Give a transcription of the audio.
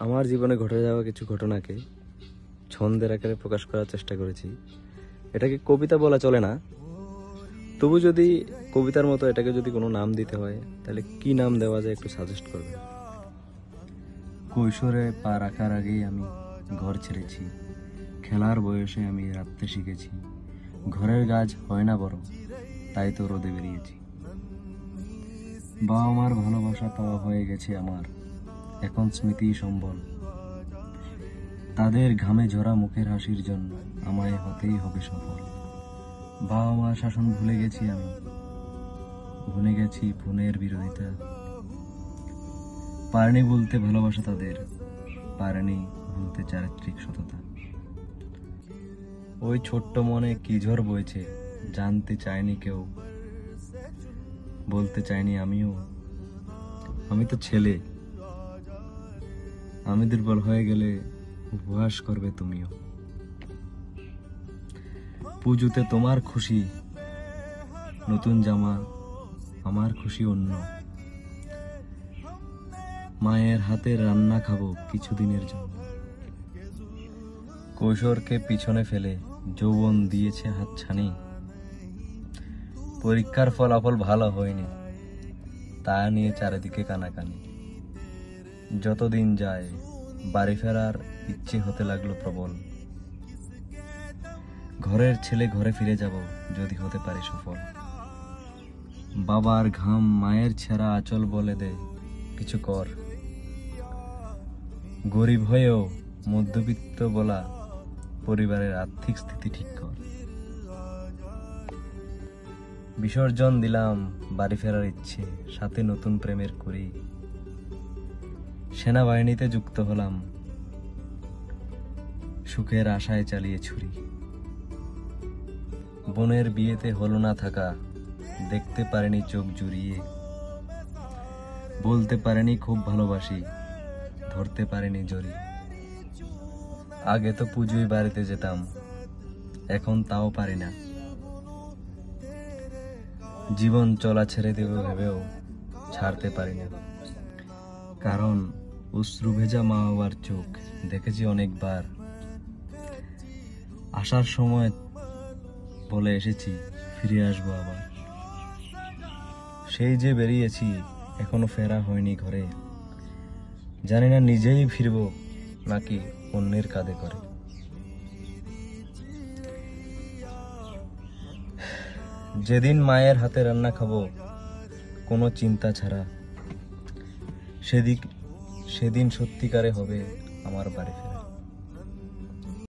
আমার জীবনে ঘটে যাওয়া কিছু ঘটনাকে ছন্দের আকারে প্রকাশ করার চেষ্টা করেছি। এটাকে কবিতা বলা চলে না, তবু যদি কবিতার মতো এটাকে যদি কোনো নাম দিতে হয় তাহলে কি নাম দেওয়া যায় একটু সাজেস্ট করবেন। কৈশোরে পা রাখার আগেই আমি ঘর ছেড়েছি, খেলার বয়সে আমি রাখতে শিখেছি, ঘরের গাছ হয় না বড় তাই তো রোদে বেরিয়েছি। বাবা মার ভালোবাসা পাওয়া হয়ে গেছে আমার, এখন স্মৃতি সম্বল, তাদের ঘামে ঝরা মুখের হাসির জন্য আমায় হতেই হবে সফল। বাবা মার শাসন ভুলে গেছি আমি, ভুলে গেছি বোনের বিরোধিতা, পারেনি বলতে ভালোবাসা তাদের, পারেনি ভুলতে চারিত্রিক সততা। ওই ছোট্ট মনে কি ঝড় বইছে জানতে চায়নি কেউ, বলতে চাইনি আমিও। আমি তো ছেলে, আমি দুর্বল হয়ে গেলে উপহাস করবে তুমিও। পুজোতে তোমার খুশি নতুন জামা, আমার খুশি অন্য, মায়ের হাতে রান্না খাবো কিছুদিনের জন্য। কৈশোরকে পিছনে ফেলে যৌবন দিয়েছে হাতছানি, পরীক্ষার ফলাফল ভালো হয়নি তা নিয়ে চারিদিকে কানাকানি। যতদিন যায় বাড়ি ফেরার ইচ্ছে হতে লাগলো প্রবল, ঘরের ছেলে ঘরে ফিরে যাব যদি হতে পারে সফল। বাবার ঘাম মায়ের ছেঁড়া আঁচল বলে দে কিছু কর, গরিব হয়েও মধ্যবিত্ত বলা পরিবারের আর্থিক স্থিতি ঠিক কর। বিসর্জন দিলাম বাড়ি ফেরার ইচ্ছে, সাথে নতুন প্রেমের করি, সেনাবাহিনীতে যুক্ত হলাম সুখের আশায় চালিয়ে ছুরি। বোনের বিয়েতে হলো না থাকা, দেখতে পারেনি চোখ জুড়িয়ে, বলতে পারেনি খুব ভালোবাসি, ধরতে পারেনি জড়ি। আগে তো পুজোয় বাড়িতে যেতাম, এখন তাও পারি না, জীবন চলা ছেড়ে দেব ভেবেও ছাড়তে পারি না। কারণ অশ্রু ভেজা মা বাবার চোখ দেখেছি অনেকবার, আসার সময় বলে এসেছি ফিরে আসবো আবার। সেই যে বেরিয়েছি এখনো ফেরা হয়নি ঘরে, জানি না নিজেই ফিরবো নাকি অন্যের কাঁধে করে। যেদিন মায়ের হাতে রান্না খাবো কোনো চিন্তা ছাড়া, সেদিন সত্যিকারে হবে আমার বাড়ি ফেরা।